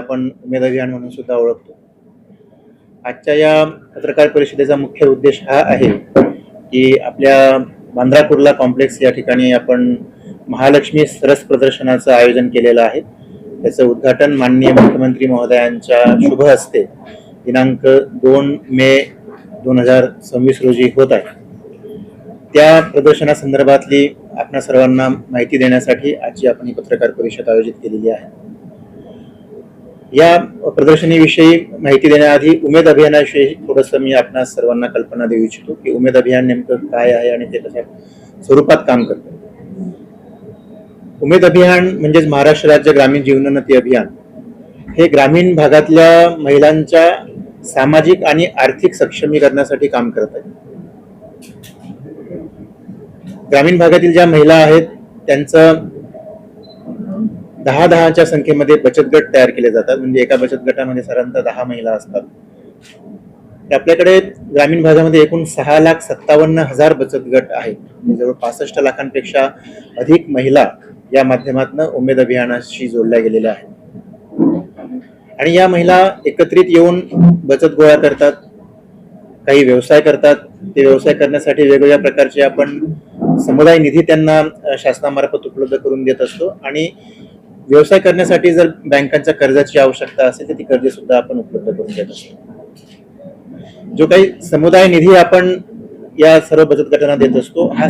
आपण उमेद अभियान म्हणून सुद्धा ओळखतो. आजच्या या पत्रकार परिषदेचा मुख्य उद्देश हा आहे की आपल्या बांद्रा कुर्ला कॉम्प्लेक्स या ठिकाणी आपण महालक्ष्मी सरस प्रदर्शनाचं आयोजन केलेलं आहे. त्याचं उद्घाटन माननीय मुख्यमंत्री महोदयांच्या शुभ हस्ते दिनांक 2 मे 2026 रोजी होत आहे. त्या प्रदर्शनासंदर्भातली आपल्या सर्वांना माहिती देण्यासाठी आजची आपण ही पत्रकार परिषद आयोजित केलेली आहे. या प्रदर्शनीविषयी माहिती देण्याआधी उमेद अभियानाविषयी थोडंसं मी आपल्या सर्वांना कल्पना देऊ इच्छितो की उमेद अभियान नेमकं काय आहे आणि ते कशा स्वरूपात काम करतं. उमेद अभियान म्हणजेच महाराष्ट्र राज्य ग्रामीण जीवनोन्नती अभियान हे ग्रामीण भागातल्या महिलांच्या सामाजिक आणि आर्थिक सक्षमीकरणासाठी काम करत आहे. ग्रामीण भागातील ज्या महिला आहेत त्यांचं 10-10च्या संख्येमध्ये बचत गट तयार केले जातात. म्हणजे एका बचत गटामध्ये साधारणतः 10 महिला असतात. आपल्याकडे ग्रामीण भागामध्ये एकूण 6,57,000 बचत गट आहेत. जवळ 65 लाखांपेक्षा अधिक महिला या माध्यमातून उमेद अभियानाशी जोडल्या गेलेल्या आहेत. आणि या महिला एकत्रित येऊन बचत गोळा करतात, काही व्यवसाय करतात. ते व्यवसाय करण्यासाठी वेगवेगळ्या प्रकारचे आपण समुदाय निधी त्यांना शासनामार्फत उपलब्ध करून देत असतो. आणि व्यवसाय करण्यासाठी जर बँकांच्या कर्जाची आवश्यकता असेल तर ती कर्ज सुद्धा आपण उपलब्ध करून देत असतो. जो काही समुदाय निधी आपण या सर्व बचत गटांना देत असतो, हा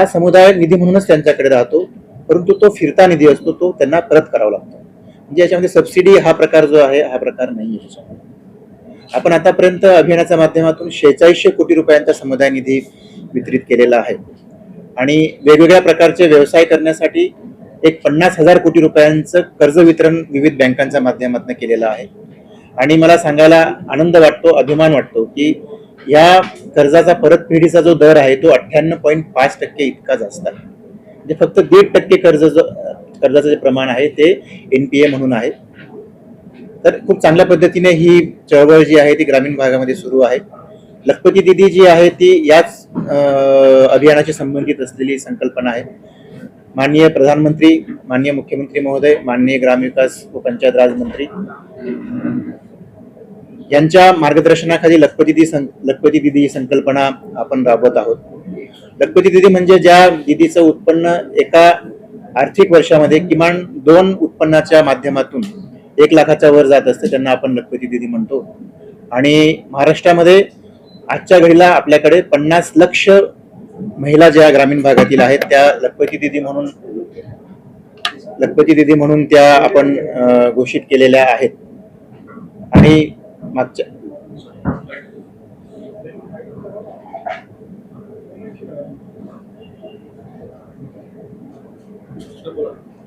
समुदाय निधी म्हणूनच त्यांच्याकडे राहतो, परंतु तो फिरता निधी असतो, तो त्यांना परत करावा लागतो. म्हणजे याच्यामध्ये सबसिडी हा प्रकार जो आहे हा प्रकार नाही आहे. आपण आतापर्यंत अभियानाच्या माध्यमातून 4600 कोटी रुपयांचा समुदाय निधी वितरित केलेला आहे. आणि वेगवेगळ्या प्रकारचे व्यवसाय करण्यासाठी एक 50,000 कोटी रुपयांचं कर्ज वितरण विविध बँकांच्या माध्यमातून केलेलं आहे. आणि मला सांगायला आनंद वाटतो, अभिमान वाटतो की या कर्जाचा परतफेडीचा जो दर आहे तो 98.5% इतका जास्त आहे. म्हणजे फक्त 1.5% कर्जाचं जे प्रमाण आहे ते NPA म्हणून आहे. तर खूप चांगल्या पद्धतीने ही चळवळ जी आहे ती ग्रामीण भागामध्ये सुरू आहे. लखपती दिदी जी आहे ती याच अभियानाशी संबंधित असलेली संकल्पना आहे. माननीय प्रधानमंत्री, माननीय मुख्यमंत्री महोदय, माननीय ग्रामविकास व पंचायत राज मंत्री यांच्या मार्गदर्शनाखाली लखपती दिदी ही संकल्पना आपण राबवत आहोत. लखपती दिदी म्हणजे ज्या दिदीचं उत्पन्न एका आर्थिक वर्षामध्ये किमान 2 उत्पन्नाच्या माध्यमातून 1 लाखाच्या वर जात असते, त्यांना आपण लखपती दिदी म्हणतो. आणि महाराष्ट्रामध्ये आजच्या घडीला आपल्याकडे 50 लाख महिला ज्या ग्रामीण भागातील आहेत त्या लखपती दिदी म्हणून त्या आपण घोषित केलेल्या आहेत. आणि मागच्या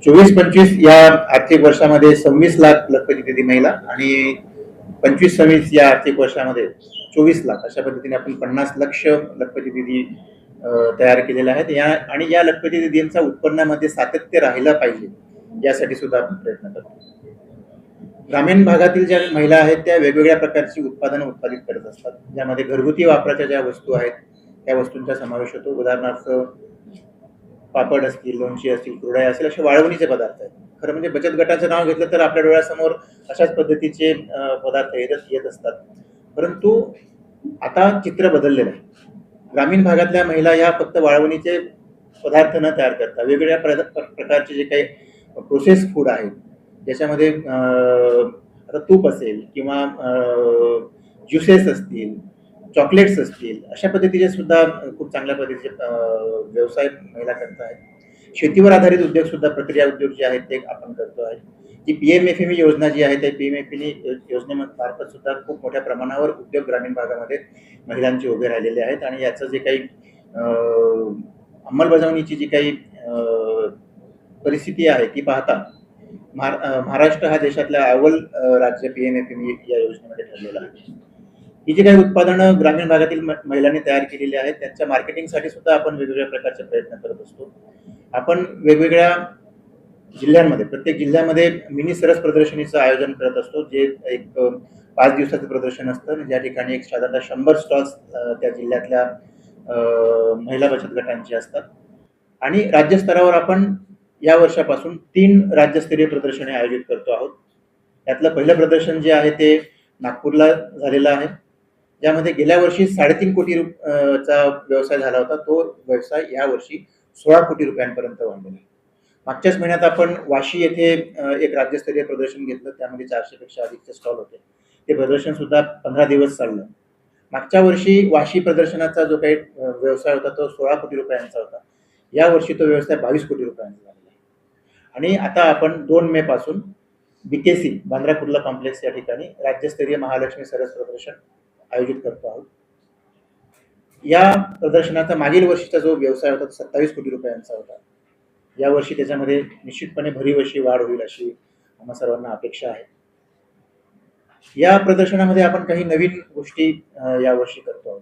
24-25 या आर्थिक वर्षामध्ये 26 लाख लखपती दिदी महिला आणि 25-26 या आर्थिक वर्षामध्ये 24 लाख अशा पद्धतीने आपण 50 लाख लखपती दिदी तयार केलेल्या आहेत. आणि या लखपती दिदींच्या उत्पन्नामध्ये सातत्य राहिलं पाहिजे यासाठी सुद्धा आपण प्रयत्न करतो. ग्रामीण भागातील ज्या महिला आहेत त्या वेगवेगळ्या प्रकारची उत्पादनं उत्पादित करत असतात, ज्यामध्ये घरगुती वापराच्या ज्या वस्तू आहेत त्या वस्तूंचा समावेश होतो. उदाहरणार्थ पापड असतील, लोणची असतील, कुरडया असतील, असे वाळवणीचे पदार्थ आहेत. खरं म्हणजे बचत गटाचं नाव घेतलं तर आपल्या डोळ्यासमोर अशाच पद्धतीचे पदार्थ येत असतात. परंतु आता चित्र बदललेलं आहे. ग्रामीण भागातल्या महिला ह्या फक्त वाळवणीचे पदार्थ न तयार करता वेगवेगळ्या प्रकारचे जे काही प्रोसेस फूड आहेत, ज्याच्यामध्ये आता तूप असेल किंवा ज्युसेस असतील, चॉकलेट्स असतील, अशा पद्धतीचे सुद्धा खूप चांगल्या पद्धतीचे व्यवसाय महिला करत आहेत. शेतीवर आधारित उद्योग सुद्धा, प्रक्रिया उद्योग जे आहेत ते आपण करतो आहे. जी PMFME योजना जी आहे त्या PMFME योजनेमार्फत सुद्धा खूप मोठ्या प्रमाणावर उद्योग ग्रामीण भागामध्ये महिलांचे उभे राहिलेले आहेत. आणि याचं जे काही अंमलबजावणीची जी काही परिस्थिती आहे ती पाहता महाराष्ट्र हा देशातल्या अव्वल राज्य PMFME या योजनेमध्ये ठरलेला आहे. ही जी काही उत्पादनं ग्रामीण भागातील महिलांनी तयार केलेली आहेत त्यांच्या मार्केटिंगसाठी सुद्धा आपण वेगवेगळ्या प्रकारचे प्रयत्न करत असतो. आपण वेगवेगळ्या जिल्ह्यांमध्ये, प्रत्येक जिल्ह्यामध्ये मिनी सरस प्रदर्शनीचं आयोजन करत असतो, जे एक 5 दिवसाचं प्रदर्शन असतं, ज्या ठिकाणी एक साधारणतः 100 स्टॉल्स त्या जिल्ह्यातल्या महिला बचत गटांची असतात. आणि राज्यस्तरावर आपण या वर्षापासून 3 राज्यस्तरीय प्रदर्शने आयोजित करतो आहोत. त्यातलं पहिलं प्रदर्शन जे आहे ते नागपूरला झालेलं आहे, ज्यामध्ये गेल्या वर्षी 3.5 कोटी चा व्यवसाय झाला होता. तो व्यवसाय यावर्षी 16 कोटी रुपयांपर्यंत वाढलेला आहे. मागच्याच महिन्यात आपण वाशी येथे एक राज्यस्तरीय प्रदर्शन घेतलं, त्यामध्ये 400 पेक्षा अधिकचे स्टॉल होते. ते प्रदर्शन सुद्धा 15 दिवस चाललं. मागच्या वर्षी वाशी प्रदर्शनाचा जो काही व्यवसाय होता तो 16 कोटी रुपयांचा होता. यावर्षी तो व्यवसाय 22 कोटी रुपयांचा झालेला आहे. आणि आता आपण 2 मे पासून बीकेसी बांद्रा कुर्ला कॉम्प्लेक्स या ठिकाणी राज्यस्तरीय महालक्ष्मी सरस प्रदर्शन आयोजित करतो आहोत. या प्रदर्शनाचा मागील वर्षीचा जो व्यवसाय होता तो 27 कोटी रुपयांचा होता. यावर्षी त्याच्यामध्ये निश्चितपणे भरीव अशी वाढ होईल अशी आम्हा सर्वांना अपेक्षा आहे. या प्रदर्शनामध्ये आपण काही नवीन गोष्टी यावर्षी करतो आहोत.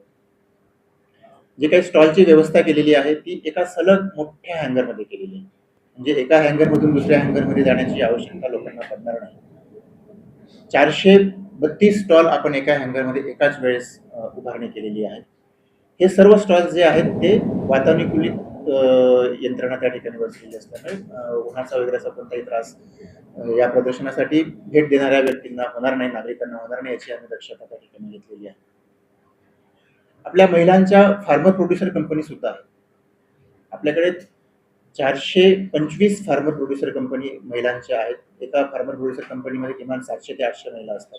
जे काही स्टॉलची व्यवस्था केलेली आहे ती एका सलग मोठ्या हँगरमध्ये केलेली आहे. म्हणजे एका हँगरमधून दुसऱ्या हँगरमध्ये जाण्याची आवश्यकता लोकांना पडणार नाही. 432 स्टॉल आपण एका हँगरमध्ये एकाच वेळेस उभारणी केलेली आहे. हे सर्व स्टॉल्स जे आहेत ते वातानुकूलित यंत्रणा त्या ठिकाणी बसलेली असल्यामुळे उन्हाचा वगैरे असा कोणताही त्रास या प्रदर्शनासाठी भेट देणाऱ्या व्यक्तींना होणार नाही, नागरिकांना होणार नाही याची आम्ही दक्षता त्या ठिकाणी घेतलेली आहे. आपल्या महिलांच्या फार्मर प्रोड्युसर कंपनी सुद्धा आहे. आपल्याकडे 425 फार्मर प्रोड्युसर कंपनी महिलांच्या आहेत. एका फार्मर प्रोड्युसर कंपनीमध्ये किमान 700 ते 800 महिला असतात.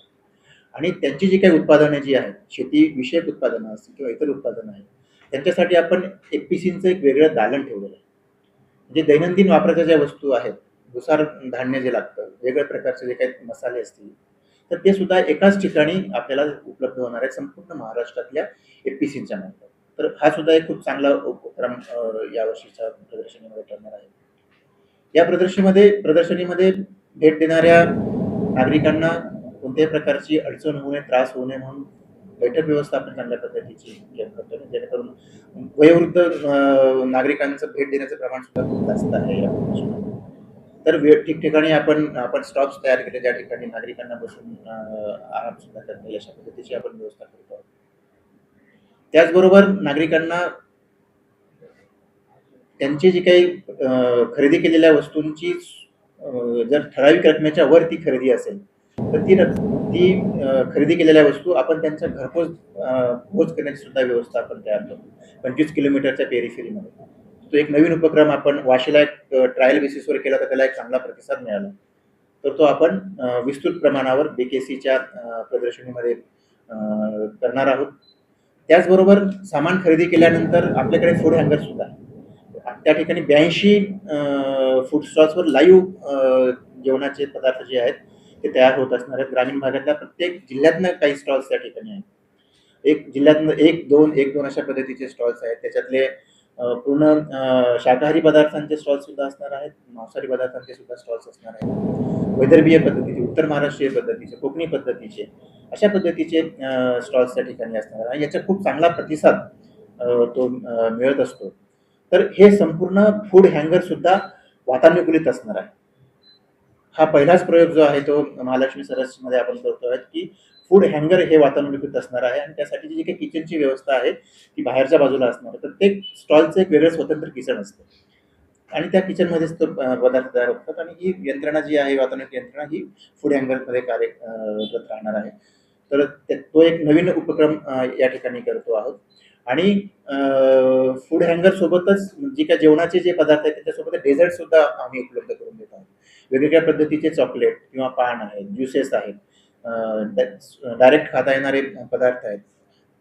आणि त्यांची जी काही उत्पादनं जी आहेत, शेती विषयक उत्पादनं असतील किंवा इतर उत्पादनं आहेत, त्यांच्यासाठी आपण एफपीसीचं एक वेगळं दालन ठेवलेलं आहे. म्हणजे दैनंदिन वापराच्या ज्या वस्तू आहेत, भुसार धान्य जे लागतं, वेगळ्या प्रकारचे जे काही मसाले असतील, तर ते सुद्धा एकाच ठिकाणी आपल्याला उपलब्ध होणार आहे संपूर्ण महाराष्ट्रातल्या एफपीसीच्या मार्फत. तर हा सुद्धा एक खूप चांगला उपक्रम यावर्षीच्या प्रदर्शनीमध्ये ठरणार आहे. या प्रदर्शनीमध्ये भेट देणाऱ्या नागरिकांना कोणत्याही प्रकारची अडचण होऊ नये, त्रास होऊ नये म्हणून बैठक व्यवस्था आपण चांगल्या पद्धतीची करतो, जेणेकरून वयोवृद्ध नागरिकांचं भेट देण्याचं प्रमाण सुद्धा खूप जास्त आहे या प्रदर्शनात. तर ठिकठिकाणी आपण स्टॉप्स तयार केले ज्या ठिकाणी नागरिकांना बसून आराम सुद्धा करता येईल अशा पद्धतीची आपण व्यवस्था करतो आहोत. त्याचबरोबर नागरिकांना त्यांची जी काही खरेदी केलेल्या वस्तूंची जर ठराविक रकमेच्या वर ती खरेदी असेल तर ती खरेदी केलेल्या वस्तू आपण त्यांच्या घरपोच पोच करण्याची सुद्धा व्यवस्था आपण तयार करतो 25 किलोमीटरच्या पेरिफेरीमध्ये. तो एक नवीन उपक्रम आपण वाशीला एक ट्रायल बेसिसवर केला तर त्याला एक चांगला प्रतिसाद मिळाला. तर तो आपण विस्तृत प्रमाणावर बीकेसीच्या प्रदर्शनीमध्ये करणार आहोत. त्याचबरोबर सामान खरेदी केल्यानंतर आपल्याकडे फूड हँगर सुद्धा आहे. त्या ठिकाणी 82 फूड स्टॉल्सवर लाईव्ह जेवणाचे पदार्थ जे आहेत ते तयार होत असणार आहेत. ग्रामीण भागातल्या प्रत्येक जिल्ह्यातनं काही स्टॉल्स त्या ठिकाणी आहेत. एक जिल्ह्यातनं 1-2 अशा पद्धतीचे स्टॉल्स आहेत. त्याच्यातले पूर्ण शाकाहारी पदार्थांचे स्टॉल्स सुद्धा असणार आहेत, मांसाहारी पदार्थांचे सुद्धा स्टॉल्स असणार आहेत. वैदर्भीय पद्धतीचे, उत्तर महाराष्ट्रीय पद्धतीचे, कोकणी पद्धतीचे अशा पद्धतीचे स्टॉल्स त्या ठिकाणी असणार आहे. याचा खूप चांगला प्रतिसाद तो मिळत असतो. तर हे संपूर्ण फूड हँगर सुद्धा वातानुकूलित असणार आहे. हा पहिलाच प्रयोग जो आहे तो महालक्ष्मी सरसमध्ये आपण करतोय की फूड हँगर हे वातानुकूलित असणार आहे आणि त्यासाठी जी काही किचनची व्यवस्था आहे ती बाहेरच्या बाजूला असणार आहे. प्रत्येक स्टॉलचं एक वेगळं स्वतंत्र किचन असतं आणि त्या किचनमध्येच तो पदार्थ तयार होतात आणि ही यंत्रणा जी आहे वातानुकूलित यंत्रणा ही फूड हँगरमध्ये कार्यरत राहणार आहे. तर तो एक नवीन उपक्रम या ठिकाणी करतो आहोत. आणि फूड हँगर सोबतच जी काय जेवणाचे जे पदार्थ आहेत त्याच्यासोबत डेझर्ट सुद्धा आम्ही उपलब्ध करून देत आहोत. वेगवेगळ्या पद्धतीचे चॉकलेट किंवा पान आहेत, ज्युसेस आहेत, डायरेक्ट खाता येणारे पदार्थ आहेत.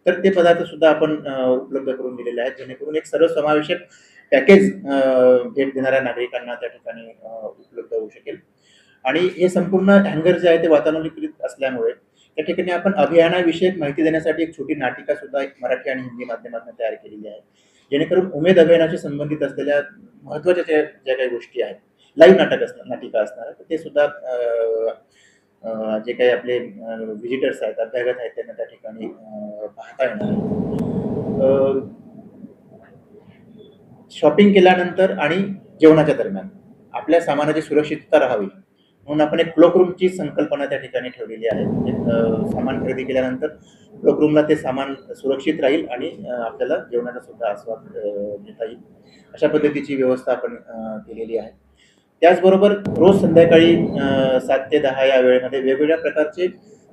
तर ते पदार्थ सुद्धा आपण उपलब्ध करून दिलेले आहेत जेणेकरून एक सर्वसमावेशक पॅकेज भेट देणाऱ्या नागरिकांना त्या ठिकाणी उपलब्ध होऊ शकेल. आणि हे संपूर्ण हँगर जे आहे ते वातानुकूलित असल्यामुळे त्या ठिकाणी आपण अभियानाविषयक माहिती देण्यासाठी एक छोटी नाटिका सुद्धा मराठी आणि हिंदी माध्यमातून तयार केलेली आहे, जेणेकरून उमेद अभियानाशी संबंधित असलेल्या महत्त्वाच्या ज्या काही गोष्टी आहेत, लाईव्ह नाटिका असणार तर ते सुद्धा जे काही आपले व्हिजिटर्स आहेत, अभ्यागत आहेत त्यांना त्या ठिकाणी पाहता येणार आहे. शॉपिंग केल्यानंतर आणि जेवणाच्या दरम्यान आपल्या सामानाची सुरक्षितता राहावी म्हणून आपण एक क्लोकरूमची संकल्पना त्या ठिकाणी ठेवलेली आहे. सामान खरेदी केल्यानंतर क्लोकरूमला ते सामान सुरक्षित राहील आणि आपल्याला जेवणाचा सुद्धा आस्वाद घेता येईल अशा पद्धतीची व्यवस्था आपण केलेली आहे. त्याचबरोबर रोज संध्याकाळी 7 ते 10 या वेळेमध्ये वेगवेगळ्या प्रकारचे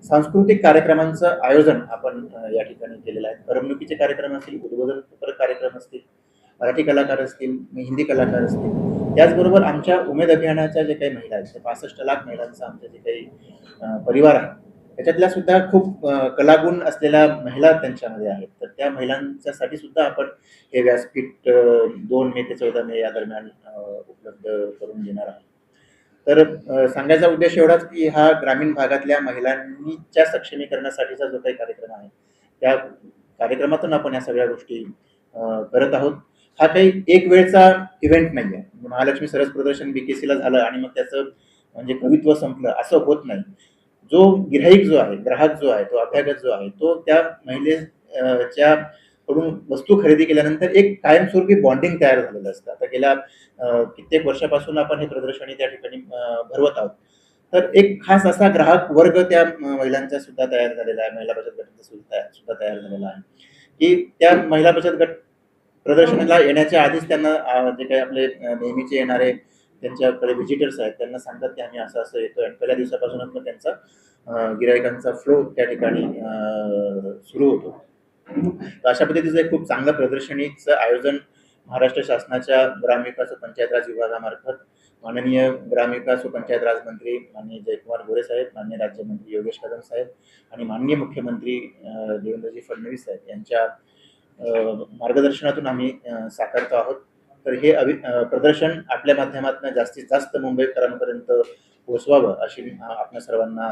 सांस्कृतिक कार्यक्रमांचं आयोजन आपण या ठिकाणी केलेलं आहे. करमणुकीचे कार्यक्रम असतील, उद्बोधनपर कार्यक्रम असतील, मराठी कलाकार असतील, हिंदी कलाकार असतील. त्याचबरोबर आमच्या उमेद अभियानाच्या जे काही महिला आहेत, ते 65 लाख महिलांचा आमचे जे काही परिवार आहे, त्याच्यातल्या सुद्धा खूप कलागुण असलेल्या महिला त्यांच्यामध्ये आहेत. तर त्या महिलांच्यासाठी सुद्धा आपण हे व्यासपीठ 2 मे ते 14 मे या दरम्यान उपलब्ध करून देणार आहोत. तर सांगायचा उद्देश एवढाच की हा ग्रामीण भागातल्या महिलांच्या सक्षमीकरणासाठीचा जो काही कार्यक्रम आहे, त्या कार्यक्रमातून आपण या सगळ्या गोष्टी करत आहोत. हा काही एक वेळचा इव्हेंट नाहीये. महालक्ष्मी सरस प्रदर्शन बीकेसीला झालं आणि मग त्याचं म्हणजे कवित्व संपलं असं होत नाही. जो गिऱ्हाईक जो आहे, ग्राहक जो आहे, तो अभ्यागत जो आहे, तो त्या च्या कडून वस्तू खरेदी केल्यानंतर एक कायमस्वरूपी बॉन्डिंग तयार झालेलं असतं. आता गेल्या कित्येक वर्षापासून आपण हे प्रदर्शनी त्या ठिकाणी भरवत आहोत. तर एक खास असा ग्राहक वर्ग त्या महिलांचा सुद्धा तयार झालेला आहे. महिला बचत गटांचा सुद्धा तयार झालेला आहे, की त्या महिला बचत गट प्रदर्शनाला येण्याच्या आधीच त्यांना जे काही आपले नेहमीचे येणारे त्यांच्याकडे व्हिजिटर्स आहेत त्यांना सांगतात की आम्ही असं असं येतोय आणि पहिल्या दिवसापासूनच मग त्यांचा गिरायकांचा फ्लो त्या ठिकाणी सुरू होतो. तर अशा पद्धतीचं एक खूप चांगलं प्रदर्शनीचं आयोजन महाराष्ट्र शासनाच्या ग्रामविकास व पंचायत राज विभागामार्फत माननीय ग्रामविकास व पंचायत राज मंत्री माननीय जयकुमार गोरे साहेब, माननीय राज्यमंत्री योगेश कदम साहेब आणि माननीय मुख्यमंत्री देवेंद्रजी फडणवीस साहेब यांच्या मार्गदर्शनातून आम्ही साकारतो आहोत. तर हे प्रदर्शन आपल्या माध्यमातून जास्तीत जास्त मुंबईकरांपर्यंत पोहोचवावं अशी आपल्या सर्वांना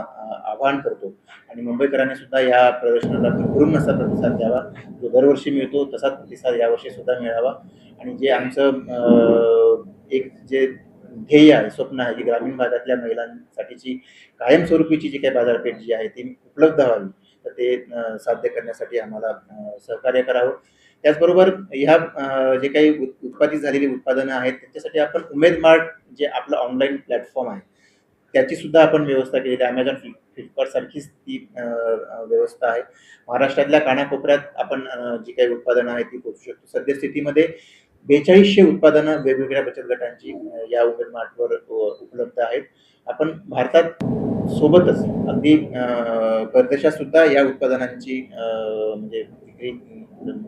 आवाहन करतो आणि मुंबईकरांनी सुद्धा या प्रदर्शनाला भरभरून असा प्रतिसाद द्यावा. जो दरवर्षी मिळतो तसाच प्रतिसाद यावर्षी सुद्धा मिळावा आणि जे आमचं एक जे ध्येय आहे, स्वप्न आहे, की ग्रामीण भागातल्या महिलांसाठीची कायमस्वरूपीची जी काही बाजारपेठ जी आहे ती उपलब्ध व्हावी, तर ते साध्य करण्यासाठी आम्हाला सहकार्य करावं. त्याचबरोबर ह्या जे काही उत्पादित झालेली उत्पादनं आहेत त्यांच्यासाठी आपण उमेद मार्ट जे आपलं ऑनलाईन प्लॅटफॉर्म आहे त्याची सुद्धा आपण व्यवस्था केलेली आहे. अमेझॉन फ्लिपकार्ट सारखीच ती व्यवस्था आहे. महाराष्ट्रातल्या कानाकोपऱ्यात आपण जी काही उत्पादनं आहेत ती पोहोचू शकतो. सद्यस्थितीमध्ये 4200 उत्पादनं वेगवेगळ्या बचत गटांची या उमेद मार्टवर उपलब्ध आहेत. आपण भारतात सोबतच अगदी परदेशात सुद्धा या उत्पादनांची म्हणजे विक्री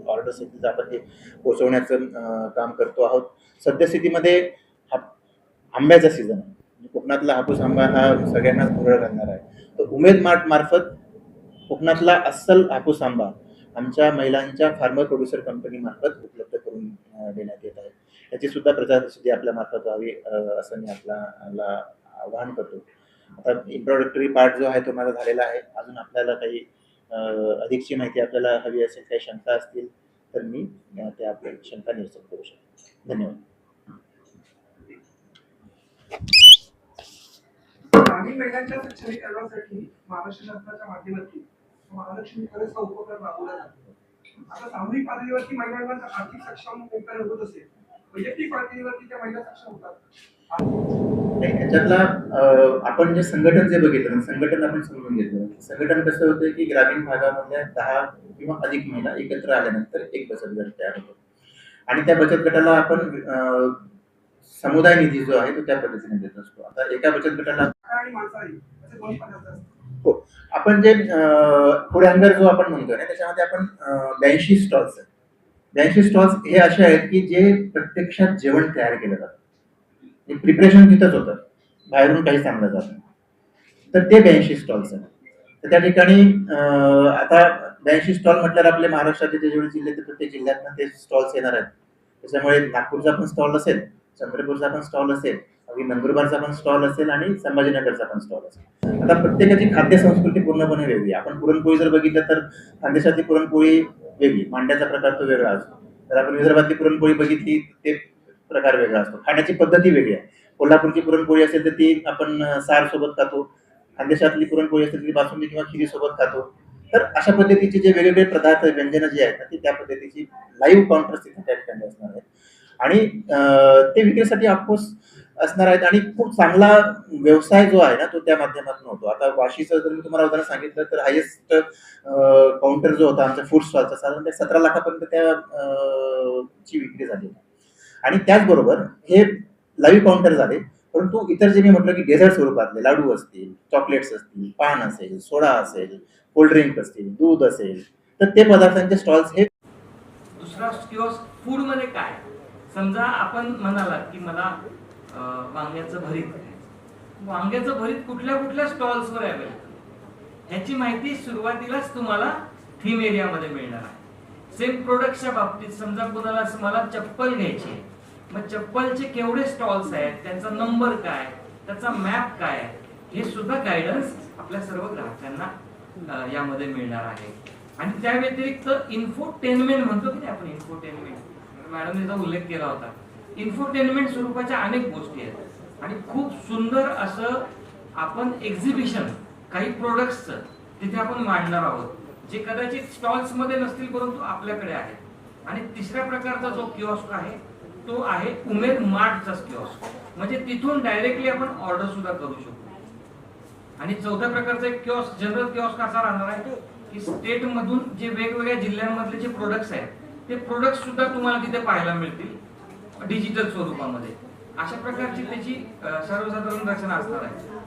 ऑर्डर्स येतील आपण ते पोहोचवण्याचं काम करतो आहोत. सद्यस्थितीमध्ये आंब्याचा सीझन आहे. कोकणातला हापूस आंबा हा सगळ्यांनाच भुरळ घालणार आहे. तर उमेद मार्ट मार्फत कोकणातला अस्सल हापूस आंबा आमच्या महिलांच्या फार्मर प्रोड्युसर कंपनी मार्फत उपलब्ध करून देण्यात येत आहे. याची सुद्धा प्रचार प्रसिद्धी आपल्या मार्फत व्हावी असं मी आपल्याला आवाहन करतो. आता इंट्रोडक्टरी पार्ट जो आहे तो माझा झालेला आहे. अजून आपल्याला काही अधिकची माहिती आपल्याला हवी असेल, काही शंका असतील तर मी त्या आपल्या शंका निरसन करू शकतो. धन्यवाद. ग्रामीण महिलांच्या सक्षमीकरणासाठी महाराष्ट्र शासनाच्या माध्यमातून महालक्ष्मी खरंच हा उपक्रम राबवला जातो. आता सामूहिक पातळीवरती महिलांना आर्थिक सक्षम होत असेल, वैयक्तिक पातळीवरती त्या महिला सक्षम होतात. त्याच्यातला आपण जे संघटन जे बघितलं संघटन आपण समजून घेतलं. संघटन कसं होतं की ग्रामीण भागामधल्या 10 किंवा अधिक महिला एकत्र आल्यानंतर एक बचत गट तयार होतो आणि त्या बचत गटाला आपण समुदाय निधी जो आहे तो त्या पद्धतीने देत असतो. आता एका बचत गटाला हो आपण जे फूड हँगर जो आपण म्हणतो ना त्याच्यामध्ये आपण 82 स्टॉल्स आहेत. 82 स्टॉल्स हे असे आहेत की जे प्रत्यक्षात जेवण तयार केलं जातं. प्रिपरेशन तिथंच होतं, बाहेरून काही सांगलं जात नाही. तर ते 82 स्टॉल्स आहेत. तर त्या ठिकाणी आता 82 स्टॉल म्हटल्यावर आपले महाराष्ट्राचे जे जेवढे जिल्हे प्रत्येक जिल्ह्यातनं ते स्टॉल्स येणार आहेत. त्याच्यामुळे नागपूरचा पण स्टॉल असेल, चंद्रपूरचा पण स्टॉल असेल, अगदी नंदुरबारचा पण स्टॉल असेल आणि संभाजीनगरचा पण स्टॉल असेल. आता प्रत्येकाची खाद्य संस्कृती पूर्णपणे वेगळी. आपण पुरणपोळी जर बघितलं तर खानदेशातली पुरणपोळी वेगळी, मांड्याचा प्रकार तो वेगळा असतो. जर आपण विदर्भातली पुरणपोळी बघितली ते प्रकार वेगळा असतो. खाण्याची पद्धती वेगळी आहे. कोल्हापूरची पुरणपोळी असेल तर ती आपण सार सोबत खातो. खानदेशातली पुरणपोळी असेल तर ती बासुंदी किंवा खिरी सोबत खातो. तर अशा पद्धतीचे जे वेगवेगळे पदार्थ व्यंजन जे आहेत ती त्या पद्धतीची लाईव्ह काउंटर्स तिथे त्या ठिकाणी असणार आहेत आणि ते विक्रीसाठी ऑफकोर्स असणार आहेत आणि खूप चांगला व्यवसाय जो आहे ना तो त्या माध्यमातून होतो. आता वाशीचं जर मी तुम्हाला उदाहरण सांगितलं तर हायेस्ट काउंटर जो होता आमच्या फूड स्टॉलचा साधारण 17 लाखापर्यंत त्या ची विक्री झाली आणि त्याचबरोबर हे लाईव्ह काउंटर झाले. परंतु इतर जे मी म्हटलं की डेझर्ट स्वरूपातले लाडू असतील, चॉकलेट्स असतील, पान असेल, सोडा असेल, कोल्ड्रिंक असतील, दूध असेल, तर ते पदार्थांचे स्टॉल्स हे दुसरा किओस्क फूड मध्ये काय, समजा आपण म्हणालात की मला वांग्याचं भरीत खायचं. वांग्याचं भरीत कुठल्या कुठल्या स्टॉल्सवर अवेलेबल ह्याची माहिती सुरुवातीलाच तुम्हाला थीम एरियामध्ये मिळणार आहे. सेम प्रोडक्टच्या बाबतीत समजा कोणाला मला चप्पल घ्यायची आहे, मग चप्पलचे केवढे स्टॉल्स आहेत, त्यांचा नंबर काय, त्याचा मॅप काय आहे, हे सुद्धा गायडन्स आपल्या सर्व ग्राहकांना यामध्ये मिळणार आहे. आणि त्या व्यतिरिक्त इन्फोटेनमेंट म्हणतो की नाही आपण, इन्फोटेनमेंट मॅडम याचा उल्लेख केला होता. इन्फोटेनमेंट स्वरूपाच्या अनेक गोष्टी आहेत आणि खूप सुंदर असं आपण एक्झिबिशन काही प्रोडक्ट्सचं तिथे आपण मांडणार आहोत, जे कदाचित स्टॉल्स मध्ये नसतील परंतु आपल्याकडे आहेत. आणि तिसऱ्या प्रकारचा जो किओस्क आहे तो आहे उमेद मार्टचा किओस्क, म्हणजे तिथून डायरेक्टली आपण ऑर्डर सुद्धा करू शकतो. आणि चौथ्या प्रकारचा एक किओस्क, जनरल किओस्क असा राहणार आहे की स्टेट मधून जे वेगवेगळ्या जिल्ह्यांमधले जे प्रोडक्ट्स आहेत ते प्रोडक्ट्स सुद्धा तुम्हाला तिथे पाहायला मिळतील डिजिटल स्वरूपामध्ये. अशा प्रकारची त्याची सर्वसाधारण रचना असणार आहे.